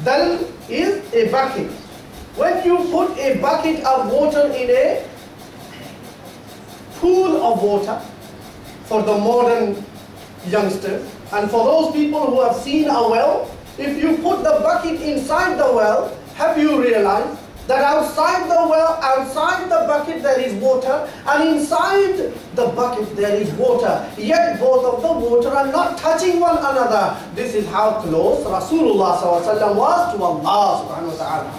Dal is a bucket. When you put a bucket of water in a pool of water, for the modern youngsters, and for those people who have seen a well, if you put the bucket inside the well, have you realized that outside the well, outside the bucket there is water, and inside the bucket there is water, yet both of the water are not touching one another. This is how close Rasulullah ﷺ was to Allah subhanahu wa ta'ala.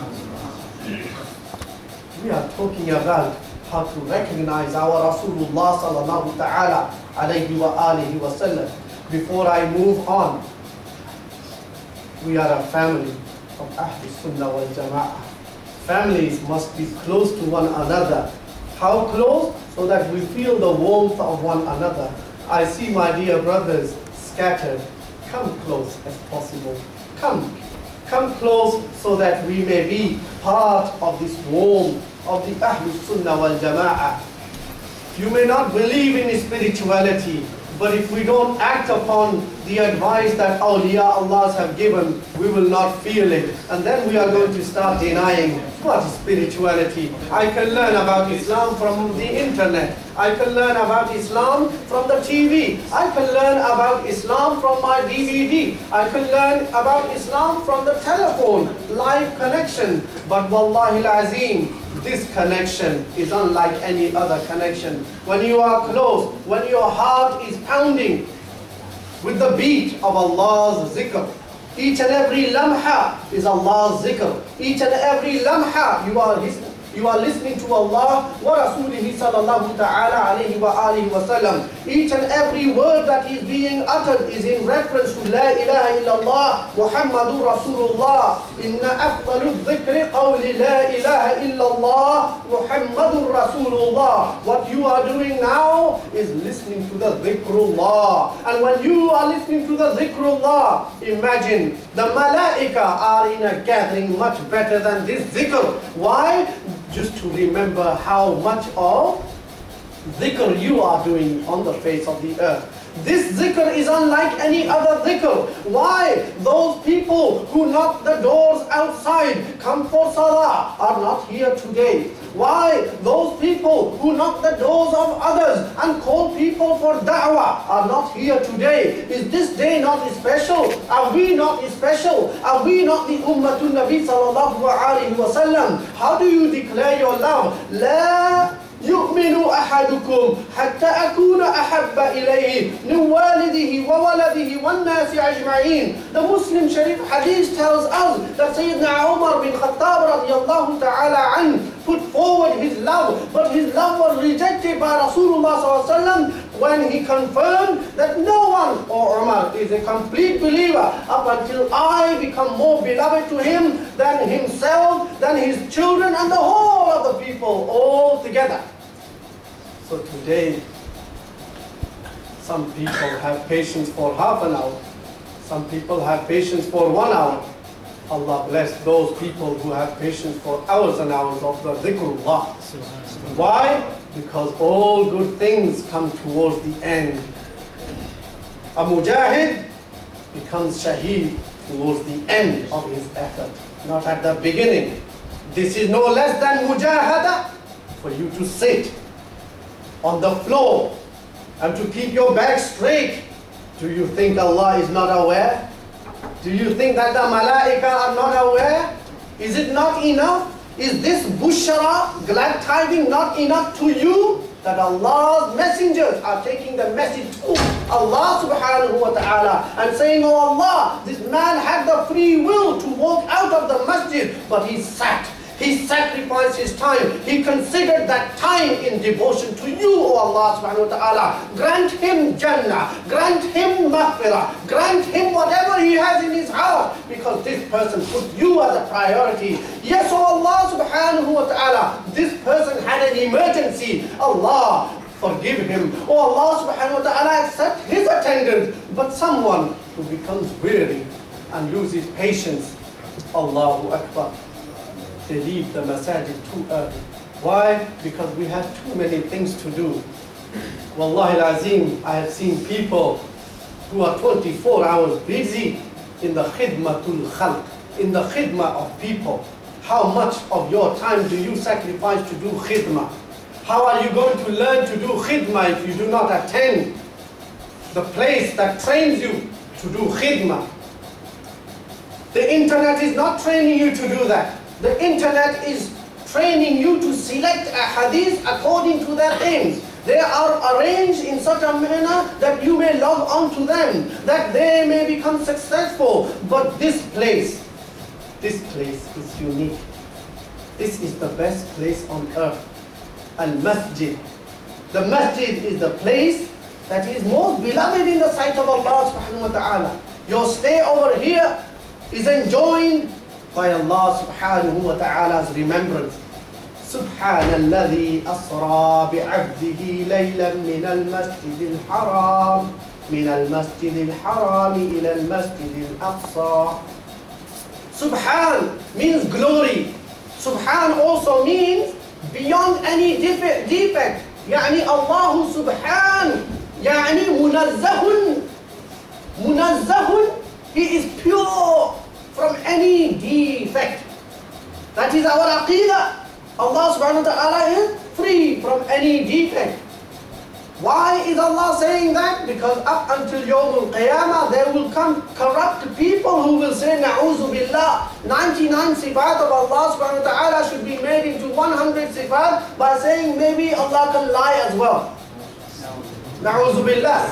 We are talking about how to recognize our Rasulullah sallallahu ta'ala alayhi wa alihi wa sallam. Before I move on, we are a family of Ahlul Sunnah wal Jama'ah. Families must be close to one another. How close? So that we feel the warmth of one another. I see my dear brothers scattered. Come close as possible. Come close so that we may be part of this warmth of the Ahlul Sunnah wal Jama'ah. You may not believe in spirituality, but if we don't act upon the advice that awliya Allahs have given, we will not feel it. And then we are going to start denying what is spirituality. I can learn about Islam from the internet. I can learn about Islam from the TV. I can learn about Islam from my DVD. I can learn about Islam from the telephone, live connection. But wallahi al-azim, this connection is unlike any other connection. When you are close, when your heart is pounding with the beat of Allah's zikr, each and every lamha is Allah's zikr. Each and every lamha you are listening to Allah wa Rasulihi sallallahu ta'ala alayhi wa alihi wa sallam. Each and every word that is being uttered is in reference to La ilaha illallah Muhammadur Rasulullah. Inna afdalu dhikri qawli La ilaha illallah Muhammadur Rasulullah. What you are doing now is listening to the dhikrullah. And when you are listening to the dhikrullah, imagine the malaika are in a gathering much better than this dhikr. Why? Just to remember how much of dhikr you are doing on the face of the earth. This dhikr is unlike any other dhikr. Why? Those people who knock the doors outside, come for salah, are not here today. Why? Those people who knock the doors of others and call people for da'wah are not here today. Is this day not special? Are we not special? Are we not the Ummatun Nabi sallallahu alayhi wa sallam? How do you declare your love? La يؤمن أحدكم حتى أكون أحب إليه من والده وولده والناس أجمعين. The Muslim Sharif Hadith tells us that Sayyidina Umar bin Khattab radiyallahu ta'ala an put forward his love, but his love was rejected by Rasulullah sallallahu alaihi wasallam when he confirmed that no one, or Umar, is a complete believer up until I become more beloved to him than himself, than his children, and the whole of the people all together. So today, some people have patience for half an hour. Some people have patience for 1 hour. Allah bless those people who have patience for hours and hours of the dhikrullah. Why? Because all good things come towards the end. A mujahid becomes shaheed towards the end of his effort, not at the beginning. This is no less than mujahada, for you to sit on the floor and to keep your back straight. Do you think Allah is not aware? Do you think that the malaika are not aware? Is it not enough? Is this bushara, glad tidings, not enough to you? That Allah's messengers are taking the message to Allah subhanahu wa ta'ala and saying, oh Allah, this man had the free will to walk out of the masjid, but he sat. He sacrificed his time. He considered that time in devotion to you, O Allah subhanahu wa ta'ala. Grant him Jannah. Grant him Mahfirah. Grant him whatever he has in his heart, because this person put you as a priority. Yes, O Allah subhanahu wa ta'ala, this person had an emergency. Allah, forgive him. Oh Allah subhanahu wa ta'ala, accept his attendance. But someone who becomes weary and loses patience, Allahu Akbar, they leave the masajid too early. Why? Because we have too many things to do. Wallahi al-azim, I have seen people who are 24 hours busy in the khidmatul khalq, in the khidmah of people. How much of your time do you sacrifice to do khidmah? How are you going to learn to do khidmah if you do not attend the place that trains you to do khidmah? The internet is not training you to do that. The internet is training you to select a hadith according to their aims. They are arranged in such a manner that you may log on to them, that they may become successful. But this place is unique. This is the best place on earth. Al-Masjid. The Masjid is the place that is most beloved in the sight of Allah subhanahu wa ta'ala. Your stay over here is enjoined by Allah subhanahu wa ta'ala's remembrance. سبحان الذي أسرى بعبده ليلا من المسجد الحرام إلى المسجد الأقصى. Subhan means glory. Subhan also means beyond any defect. يعني الله سبحان يعني منزه. He is pure from any defect. That is our aqidah. Allah subhanahu wa ta'ala is free from any defect. Why is Allah saying that? Because up until Yawm al-Qiyamah there will come corrupt people who will say Na'uzu billah. 99 sifat of Allah subhanahu wa ta'ala should be made into 100 sifat by saying maybe Allah can lie as well. Na'uzu billah.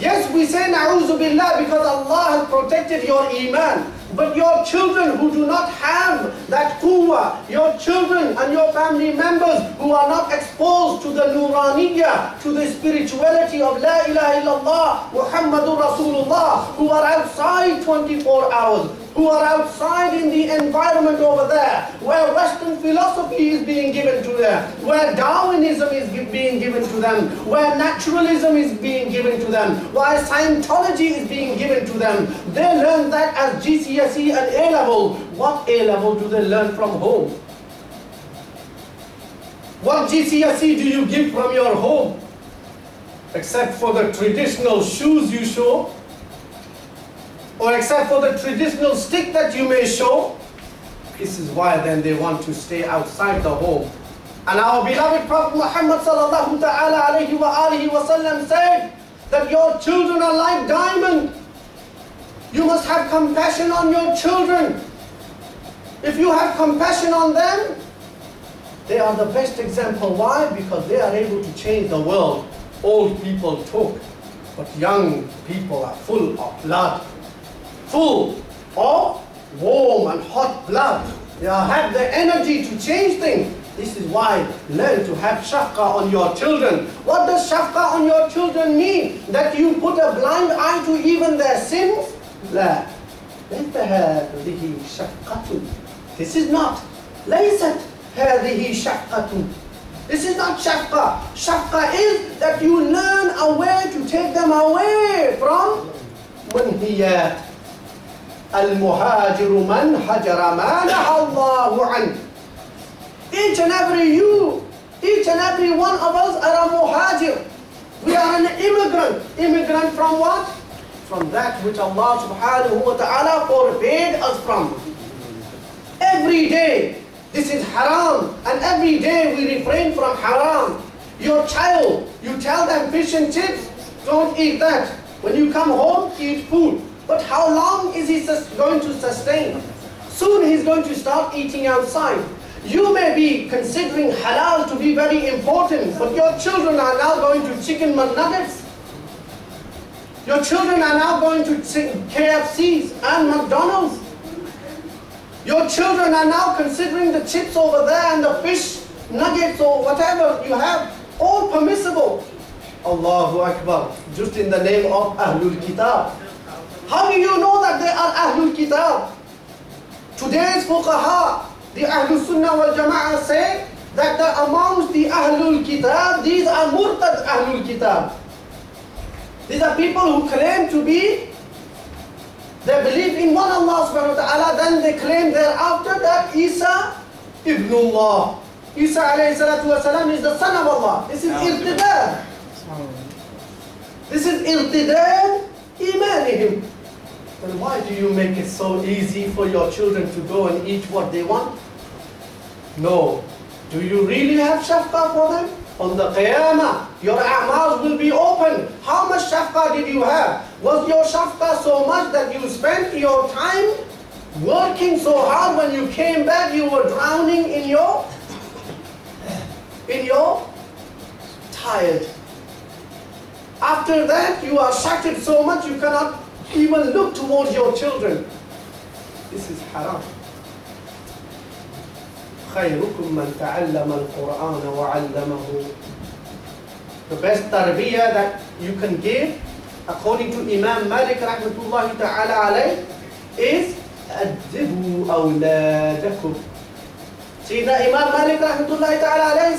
Yes, we say Na'uzu billah because Allah has protected your iman. But your children who do not have that quwwah, your children and your family members who are not exposed to the nuraniyya, to the spirituality of La ilaha illallah, Muhammadur Rasulullah, who are outside 24 hours, who are outside in the environment over there, where Western philosophy is being given to them, where Darwinism is being given to them, where naturalism is being given to them, where Scientology is being given to them. They learn that as GCSE and A-level. What A-level do they learn from home? What GCSE do you give from your home? Except for the traditional shoes you show, or except for the traditional stick that you may show. This is why then they want to stay outside the home. And our beloved Prophet Muhammad sallallahu ta'ala alayhi wa alihi wa sallam said that your children are like diamond. You must have compassion on your children. If you have compassion on them, they are the best example. Why? Because they are able to change the world. Old people talk, but young people are full of blood, full of warm and hot blood. They have the energy to change things. This is why learn to have shafqa on your children. What does shafqa on your children mean? That you put a blind eye to even their sins? لا. ليس هذه شفقة. This is not. ليست هذه شفقة. This is not shafqa. Shafqa is that you learn a way to take them away from منهيات. المهاجر من هجر ما نهى الله عنه. Each and every one of us are a muhajir. We are an immigrant. Immigrant from what? From that which Allah subhanahu wa ta'ala forbade us from. Every day, this is haram. And every day we refrain from haram. Your child, you tell them fish and chips, don't eat that. When you come home, eat food. But how long is he going to sustain? Soon he's going to start eating outside. You may be considering halal to be very important, but your children are now going to chicken McNuggets. Your children are now going to KFCs and McDonald's. Your children are now considering the chips over there and the fish nuggets or whatever you have, all permissible. Allahu Akbar, just in the name of Ahlul Kitab. How do you know that they are Ahlul Kitab? Today's fuqaha, the Ahlul Sunnah wal Jama'ah say that amongst the Ahlul Kitab, these are Murtad Ahlul Kitab. These are people who claim to be, they believe in one Allah subhanahu wa ta'ala, then they claim thereafter that Isa ibn Allah. Isa alayhi salatu wa salam is the son of Allah. This is irtidad. This is irtidad imanihim. then why do you make it so easy for your children to go and eat what they want? No. Do you really have shafqah for them? On the Qiyamah, your a'mal will be open. How much shafqah did you have? Was your shafqah so much that you spent your time working so hard, when you came back you were drowning in your tired. After that you are shattered so much you cannot even look towards your children. This is haram. خيركم من تعلم القرآن وعلمه. The best tarbiyah that you can give, according to Imam Malik rahmatullahi ta'ala alayh, is أدبوا أولادكم. See, the Imam Malik rahmatullahi ta'ala alayh